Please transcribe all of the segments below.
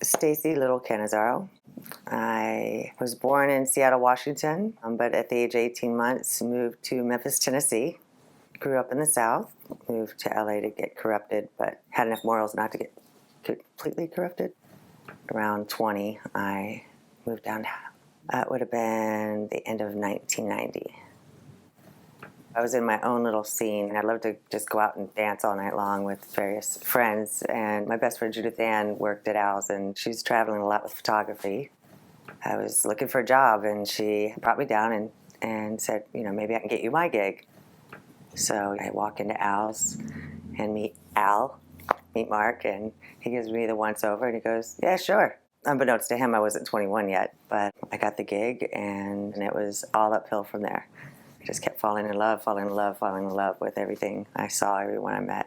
Stacey Little Cannizzaro. I was born in Seattle, Washington, but at the age of 18 months moved to Memphis, Tennessee. Grew up in the South, moved to L.A. to get corrupted, but had enough morals not to get completely corrupted. Around 20, I moved downtown. That would have been the end of 1990. I was in my own little scene, and I'd love to just go out and dance all night long with various friends. And my best friend Judith Ann worked at Al's, and she's traveling a lot with photography. I was looking for a job, and she brought me down and said, maybe I can get you my gig. So I walk into Al's and meet Mark, and he gives me the once-over, and he goes, yeah, sure. Unbeknownst to him, I wasn't 21 yet, but I got the gig, and it was all uphill from there. I just kept falling in love with everything I saw, everyone I met.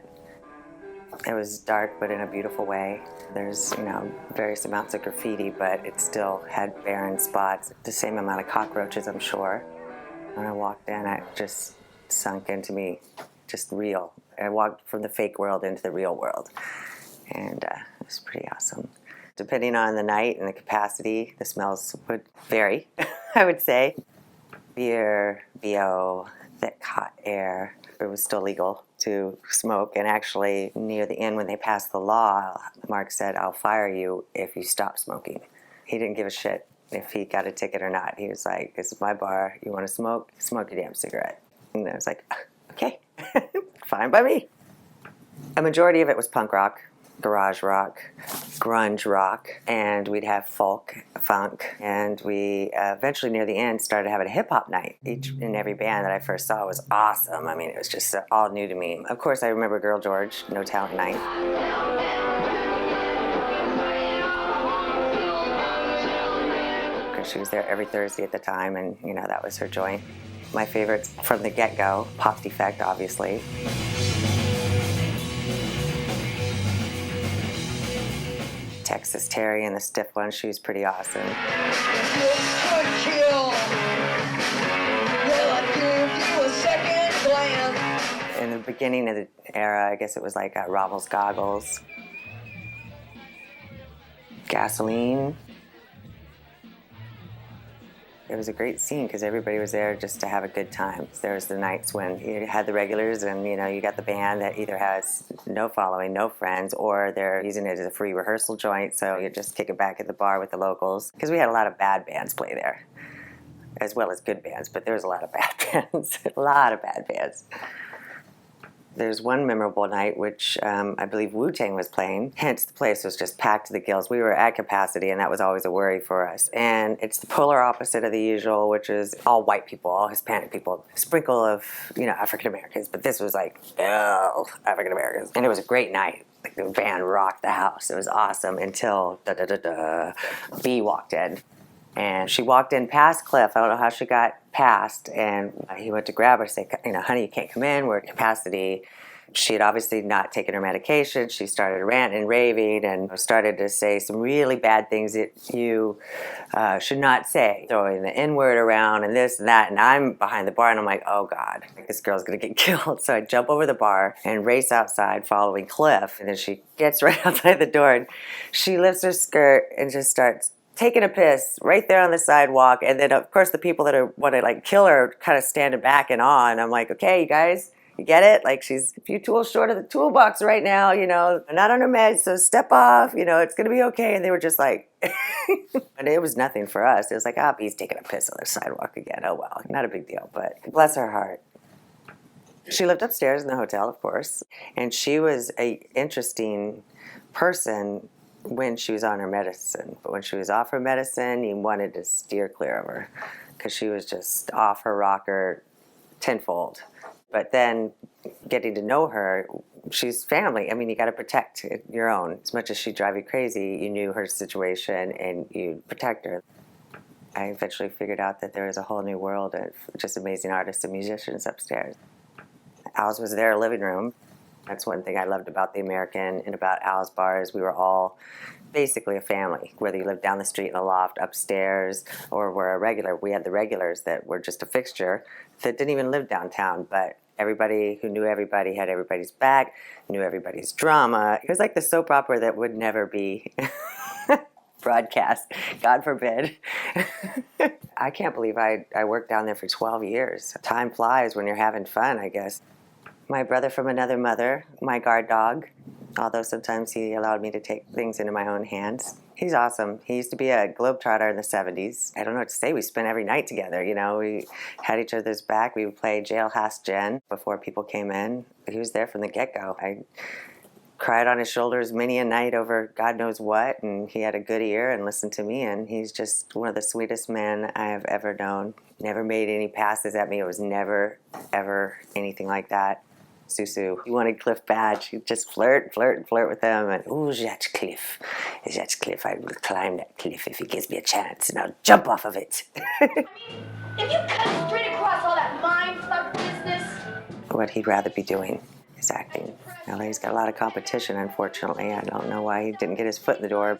It was dark, but in a beautiful way. There's, various amounts of graffiti, but it still had barren spots. The same amount of cockroaches, I'm sure. When I walked in, it just sunk into me, just real. I walked from the fake world into the real world, and it was pretty awesome. Depending on the night and the capacity, the smells would vary, I would say. Beer, BO, thick, hot air. It was still legal to smoke, and actually near the end when they passed the law, Mark said, I'll fire you if you stop smoking. He didn't give a shit if he got a ticket or not. He was like, this is my bar, you want to smoke? Smoke your damn cigarette. And I was like, okay, fine by me. A majority of it was punk rock, garage rock, grunge rock, and we'd have folk, funk, and we eventually near the end started having a hip-hop night. Each and every band that I first saw was awesome. I mean, it was just all new to me. Of course, I remember Girl George, No Talent Night. Because she was there every Thursday at the time, and that was her joint. My favorites from the get-go, Pop Defect, obviously. Texas Terry and the Stiff One, she was pretty awesome. In the beginning of the era, I guess it was like Rommel's Goggles, Gasoline. It was a great scene because everybody was there just to have a good time. There was the nights when you had the regulars and, you got the band that either has no following, no friends, or they're using it as a free rehearsal joint, so you just kick it back at the bar with the locals. Because we had a lot of bad bands play there, as well as good bands, but there was a lot of bad bands, a lot of bad bands. There's one memorable night which I believe Wu-Tang was playing, hence the place was just packed to the gills. We were at capacity, and that was always a worry for us. And it's the polar opposite of the usual, which is all white people, all Hispanic people, a sprinkle of African Americans, but this was like African Americans, and it was a great night. Like the band rocked the house. It was awesome until B walked in. And she walked in past Cliff. I don't know how she got past. And he went to grab her and say, honey, you can't come in. We're at capacity. She had obviously not taken her medication. She started ranting and raving and started to say some really bad things that you should not say, throwing the N-word around and this and that. And I'm behind the bar, and I'm like, oh, God, this girl's going to get killed. So I jump over the bar and race outside following Cliff. And then she gets right outside the door, and she lifts her skirt and just starts taking a piss right there on the sidewalk. And then, of course, the people that want to kill her are kind of standing back and awe. And I'm like, okay, you guys, you get it? Like, she's a few tools short of the toolbox right now, not on her meds, so step off, it's going to be okay. And they were just like, and it was nothing for us. It was like, B's taking a piss on the sidewalk again. Oh, well, not a big deal, but bless her heart. She lived upstairs in the hotel, of course, and she was an interesting person when she was on her medicine. But when she was off her medicine, you wanted to steer clear of her because she was just off her rocker tenfold. But then getting to know her, she's family. I mean, you got to protect your own. As much as she'd drive you crazy, you knew her situation and you'd protect her. I eventually figured out that there was a whole new world of just amazing artists and musicians upstairs. Al's was their living room. That's one thing I loved about the American and about Al's bars. We were all basically a family, whether you lived down the street in a loft, upstairs, or were a regular. We had the regulars that were just a fixture that didn't even live downtown, but everybody who knew everybody had everybody's back, knew everybody's drama. It was like the soap opera that would never be broadcast. God forbid. I can't believe I worked down there for 12 years. Time flies when you're having fun, I guess. My brother from another mother, my guard dog, although sometimes he allowed me to take things into my own hands. He's awesome. He used to be a globetrotter in the 70s. I don't know what to say. We spent every night together, you know. We had each other's back. We would play Jailhouse Jen before people came in. He was there from the get-go. I cried on his shoulders many a night over God knows what, and he had a good ear and listened to me, and he's just one of the sweetest men I have ever known. Never made any passes at me. It was never, ever anything like that. Susu. He wanted Cliff Badge. He'd just flirt with him. And, ooh, that's Cliff. That's Cliff. I will climb that cliff if he gives me a chance, and I'll jump off of it. If you cut straight across all that mind-fuck business. What he'd rather be doing is acting. LA's got a lot of competition, unfortunately. I don't know why he didn't get his foot in the door.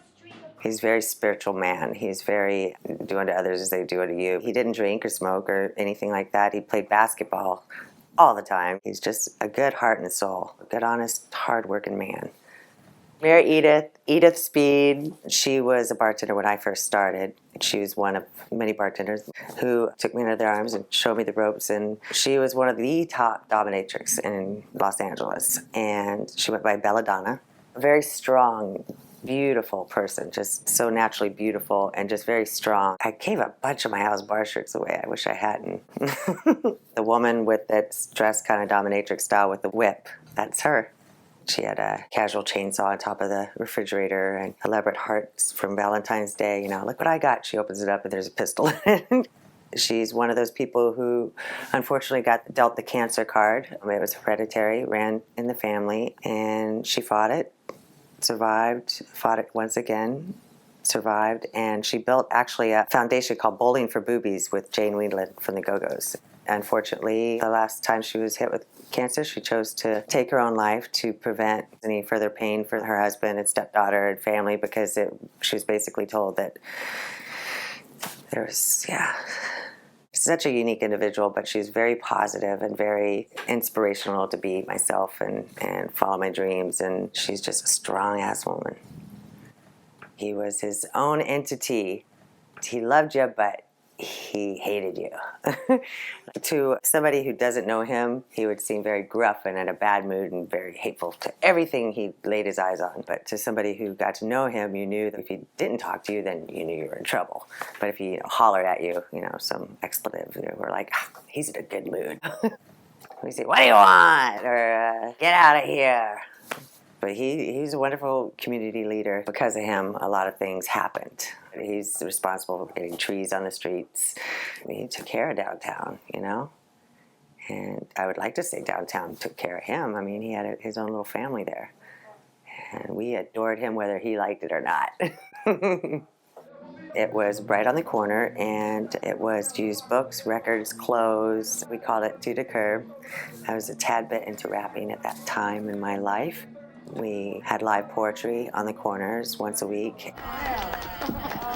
He's a very spiritual man. He's very do unto others as they do unto you. He didn't drink or smoke or anything like that. He played basketball all the time. He's just a good heart and soul, a good, honest, hard-working man. Mary Edith Speed. She was a bartender when I first started. She was one of many bartenders who took me under their arms and showed me the ropes, and she was one of the top dominatrix in Los Angeles, and she went by Belladonna. A very strong, beautiful person, just so naturally beautiful and just very strong. I gave a bunch of my house bar shirts away. I wish I hadn't. The woman with that dress kind of dominatrix style with the whip, that's her. She had a casual chainsaw on top of the refrigerator and elaborate hearts from Valentine's Day. You know, look what I got. She opens it up and there's a pistol in it. She's one of those people who unfortunately got dealt the cancer card. It was hereditary, ran in the family, and she fought it. Survived, fought it once again, survived, and she built actually a foundation called Bowling for Boobies with Jane Wheatland from the Go-Go's. Unfortunately, the last time she was hit with cancer, she chose to take her own life to prevent any further pain for her husband and stepdaughter and family, because she was basically told that there was, such a unique individual, but she's very positive and very inspirational to be myself and follow my dreams, and she's just a strong-ass woman. He was his own entity. He loved you, but he hated you. To somebody who doesn't know him, he would seem very gruff and in a bad mood and very hateful to everything he laid his eyes on. But to somebody who got to know him, you knew that if he didn't talk to you, then you knew you were in trouble. But if he hollered at you, some expletive, we're like, he's in a good mood. We say, what do you want? Or get out of here. But he's a wonderful community leader. Because of him, a lot of things happened. He's responsible for getting trees on the streets. He took care of downtown, And I would like to say downtown took care of him. I mean, he had his own little family there. And we adored him whether he liked it or not. It was right on the corner, and it was used books, records, clothes. We called it To the Curb. I was a tad bit into rapping at that time in my life. We had live poetry on the corners once a week.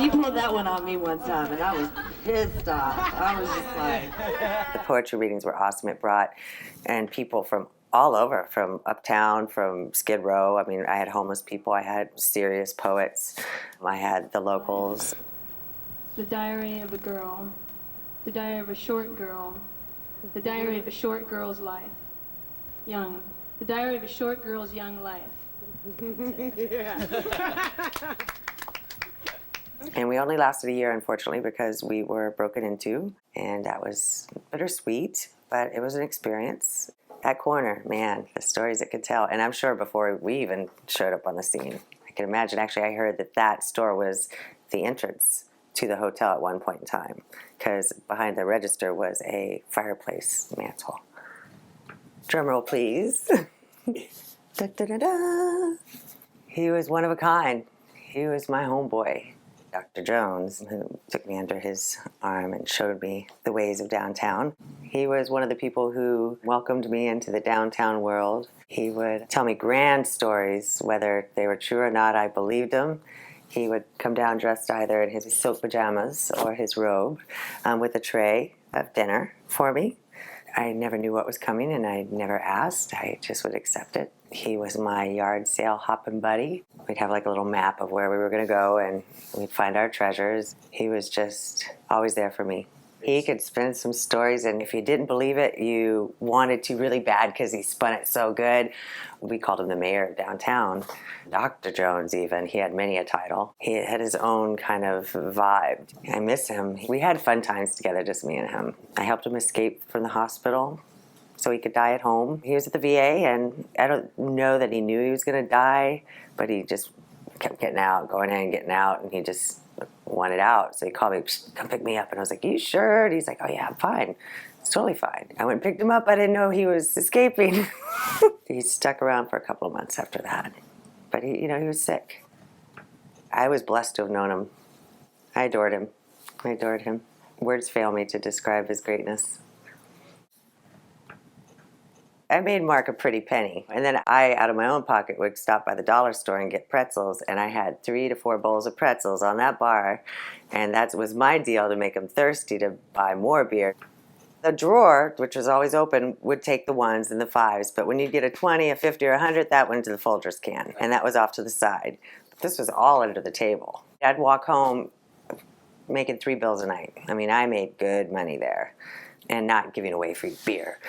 You pulled that one on me one time, and I was pissed off. I was just like... The poetry readings were awesome. It brought and people from all over, from uptown, from Skid Row. I mean, I had homeless people. I had serious poets. I had the locals. The diary of a girl. The diary of a short girl. The diary of a short girl's life. Young. The diary of a short girl's young life. And we only lasted a year, unfortunately, because we were broken into, and that was bittersweet, but it was an experience. That corner, man, the stories it could tell. And I'm sure before we even showed up on the scene, I can imagine, actually, I heard that store was the entrance to the hotel at one point in time, because behind the register was a fireplace mantle. Drum roll, please. Da, da, da, da. He was one of a kind. He was my homeboy. Dr. Jones, who took me under his arm and showed me the ways of downtown. He was one of the people who welcomed me into the downtown world. He would tell me grand stories, whether they were true or not, I believed them. He would come down dressed either in his silk pajamas or his robe with a tray of dinner for me. I never knew what was coming, and I never asked. I just would accept it. He was my yard sale hopping buddy. We'd have like a little map of where we were going to go, and we'd find our treasures. He was just always there for me. He could spin some stories, and if you didn't believe it, you wanted to really bad because he spun it so good. We called him the mayor of downtown. Dr. Jones even, he had many a title. He had his own kind of vibe. I miss him. We had fun times together, just me and him. I helped him escape from the hospital so he could die at home. He was at the VA, and I don't know that he knew he was going to die, but he just kept getting out, going in and getting out, and he just wanted out. So he called me, come pick me up. And I was like, you sure? And he's like, oh yeah, I'm fine. It's totally fine. I went and picked him up. I didn't know he was escaping. He stuck around for a couple of months after that. But he was sick. I was blessed to have known him. I adored him. I adored him. Words fail me to describe his greatness. I made Mark a pretty penny, and then I, out of my own pocket, would stop by the dollar store and get pretzels, and I had 3 to 4 bowls of pretzels on that bar, and that was my deal to make him thirsty to buy more beer. The drawer, which was always open, would take the 1s and the 5s, but when you'd get a 20, a 50, or a 100, that went into the Folgers can, and that was off to the side. This was all under the table. I'd walk home making 3 bills a night. I mean, I made good money there, and not giving away free beer.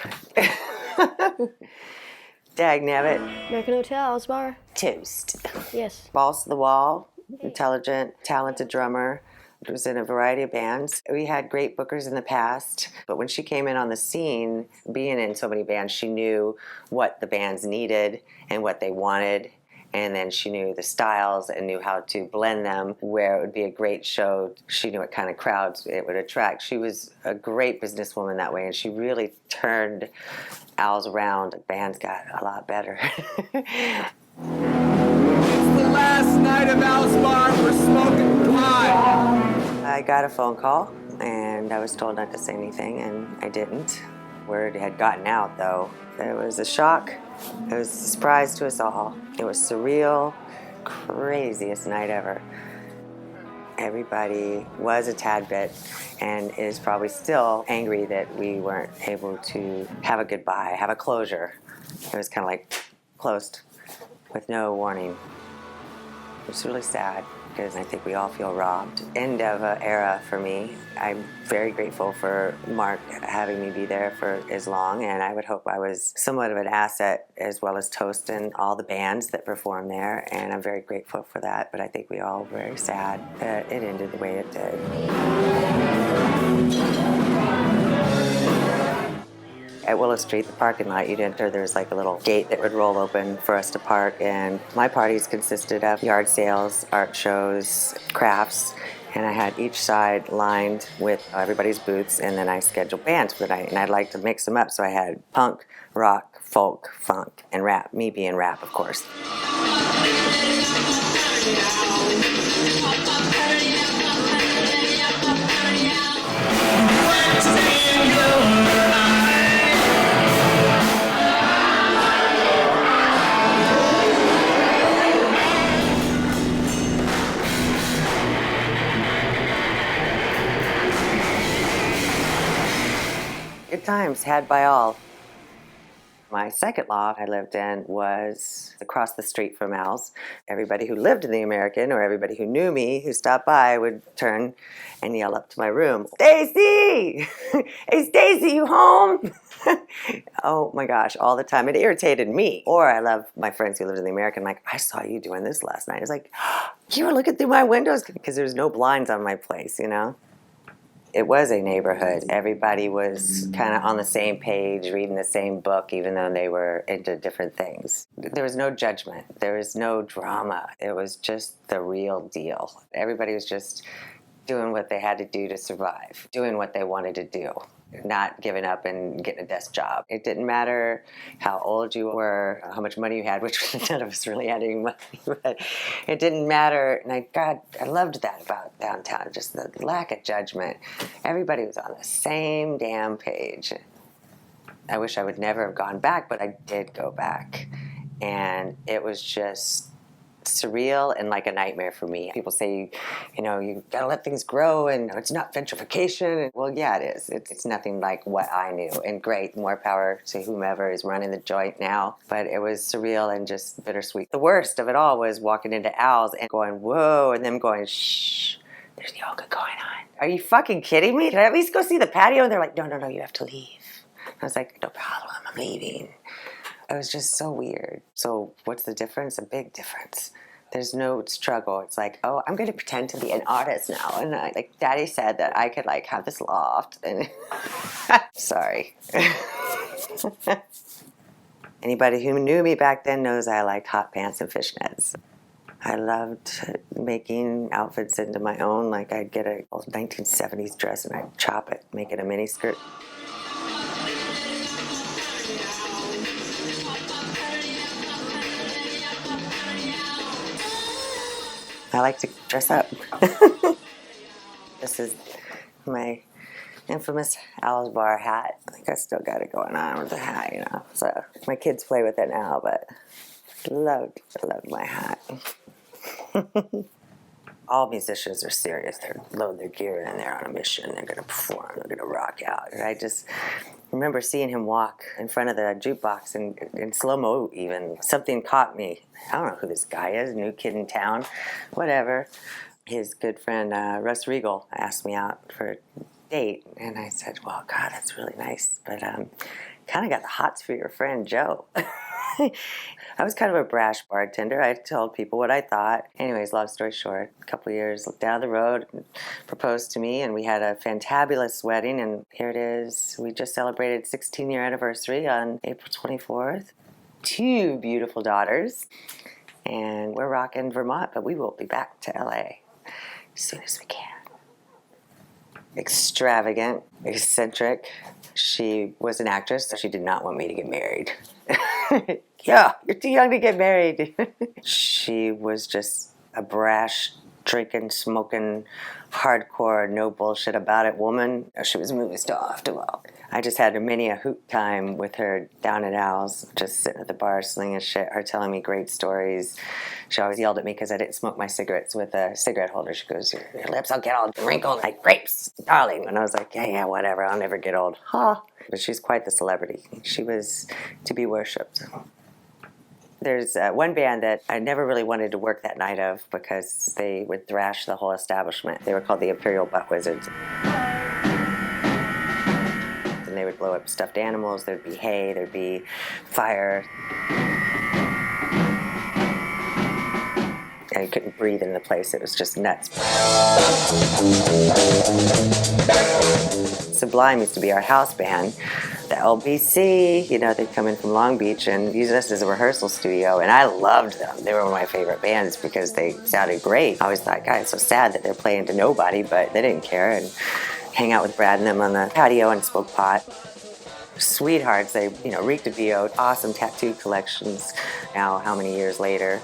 Dagnabbit. American Hotels Bar. Toast. Yes. Balls to the wall, intelligent, talented drummer. It was in a variety of bands. We had great bookers in the past, but when she came in on the scene, being in so many bands, she knew what the bands needed and what they wanted. And then she knew the styles and knew how to blend them where it would be a great show. She knew what kind of crowds it would attract. She was a great businesswoman that way, and she really turned Al's around. The bands got a lot better. It's the last night of Al's Bar. We're smoking pot. I got a phone call, and I was told not to say anything, and I didn't. Word had gotten out, though. It was a shock. It was a surprise to us all. It was surreal, craziest night ever. Everybody was a tad bit and is probably still angry that we weren't able to have a goodbye, have a closure. It was kind of like closed with no warning. It was really sad because I think we all feel robbed. End of an era for me. I'm very grateful for Mark having me be there for as long, and I would hope I was somewhat of an asset as well as toasting all the bands that performed there, and I'm very grateful for that, but I think we all were very sad that it ended the way it did. At Willow Street, the parking lot, you'd enter, there's like a little gate that would roll open for us to park, and my parties consisted of yard sales, art shows, crafts, and I had each side lined with everybody's booths, and then I scheduled bands for the night, and I'd like to mix them up, so I had punk, rock, folk, funk, and rap, me being rap, of course. Good times had by all. My second loft I lived in was across the street from Al's. Everybody who lived in the American, or everybody who knew me, who stopped by, would turn and yell up to my room, "Stacey! Hey, Stacey, you home?" Oh my gosh, all the time. It irritated me. Or I love my friends who lived in the American, like, "I saw you doing this last night." It's like, you were looking through my windows, because there's no blinds on my place, you know? It was a neighborhood. Everybody was kind of on the same page, reading the same book, even though they were into different things. There was no judgment. There was no drama. It was just the real deal. Everybody was just doing what they had to do to survive, doing what they wanted to do, not giving up and getting a desk job. It didn't matter how old you were, how much money you had, which none of us really had any money, but it didn't matter. And I loved that about downtown, just the lack of judgment. Everybody was on the same damn page. I wish I would never have gone back, but I did go back. And it was just surreal and like a nightmare for me. People say, you know, you gotta let things grow and it's not gentrification. Well, yeah, it is. It's nothing like what I knew. And great, more power to whomever is running the joint now. But it was surreal and just bittersweet. The worst of it all was walking into Al's and going, whoa, and them going, shh, there's yoga going on. Are you fucking kidding me? Did I at least go see the patio? And they're like, no, you have to leave. I was like, no problem, I'm leaving. It was just so weird. So what's the difference? A big difference. There's no struggle. It's like, oh, I'm going to pretend to be an artist now. And like Daddy said that I could like have this loft. And sorry. Anybody who knew me back then knows I liked hot pants and fishnets. I loved making outfits into my own. Like I'd get a old 1970s dress and I'd chop it, make it a mini skirt. I like to dress up. This is my infamous Al's Bar hat. I think I still got it going on with the hat, you know. So my kids play with it now, but I love my hat. All musicians are serious. They load their gear and they're on a mission. They're going to perform. They're going to rock out. And I just remember seeing him walk in front of the jukebox and in slow-mo even. Something caught me. I don't know who this guy is, new kid in town, whatever. His good friend Russ Regal asked me out for a date. And I said, well, God, that's really nice. But kind of got the hots for your friend Joe. I was kind of a brash bartender. I told people what I thought. Anyways, long story short, a couple of years down the road, proposed to me, and we had a fantabulous wedding, and here it is. We just celebrated 16-year anniversary on April 24th. 2 beautiful daughters, and we're rocking Vermont, but we will be back to L.A. as soon as we can. Extravagant, eccentric. She was an actress, so she did not want me to get married. Yeah, you're too young to get married. She was just a brash, drinking, smoking, hardcore, no bullshit about it woman. She was a movie star after all. I just had many a hoot time with her down at Al's, just sitting at the bar slinging shit, her telling me great stories. She always yelled at me because I didn't smoke my cigarettes with a cigarette holder. She goes, your lips will get all wrinkled like grapes, darling. And I was like, yeah, whatever, I'll never get old. Huh. But she's quite the celebrity. She was to be worshipped. There's one band that I never really wanted to work that night of because they would thrash the whole establishment. They were called the Imperial Butt Wizards. And they would blow up stuffed animals. There'd be hay, there'd be fire. And you couldn't breathe in the place. It was just nuts. Sublime used to be our house band. The LBC, you know, they'd come in from Long Beach and use us as a rehearsal studio, and I loved them. They were one of my favorite bands because they sounded great. I always thought, God, it's so sad that they're playing to nobody, but they didn't care, and hang out with Brad and them on the patio and smoke pot. Sweethearts, they, you know, reeked of VO, awesome tattoo collections. Now, how many years later,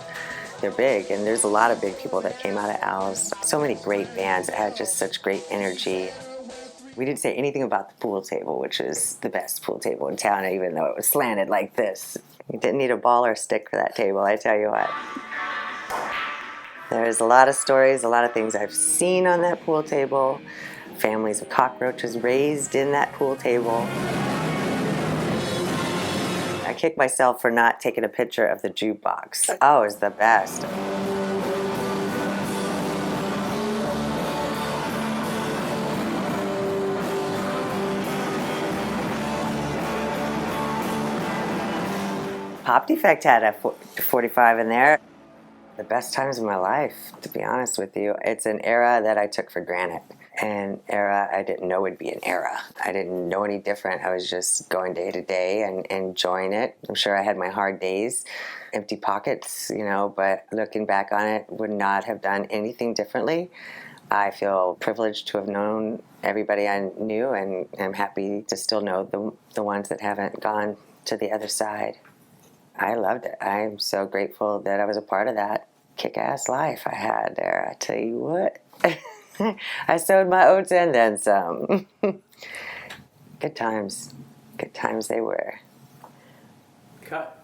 they're big, and there's a lot of big people that came out of Al's. So many great bands that had just such great energy. We didn't say anything about the pool table, which is the best pool table in town, even though it was slanted like this. You didn't need a ball or a stick for that table, I tell you what. There's a lot of stories, a lot of things I've seen on that pool table. Families of cockroaches raised in that pool table. I kick myself for not taking a picture of the jukebox. Oh, it was the best. Pop Defect had a 45 in there. The best times of my life, to be honest with you. It's an era that I took for granted. An era I didn't know would be an era. I didn't know any different. I was just going day to day and enjoying it. I'm sure I had my hard days, empty pockets, you know, but looking back on it, would not have done anything differently. I feel privileged to have known everybody I knew, and I'm happy to still know the ones that haven't gone to the other side. I loved it. I'm so grateful that I was a part of that kick-ass life I had there. I tell you what. I sowed my oats and then some. Good times. Good times they were. Cut.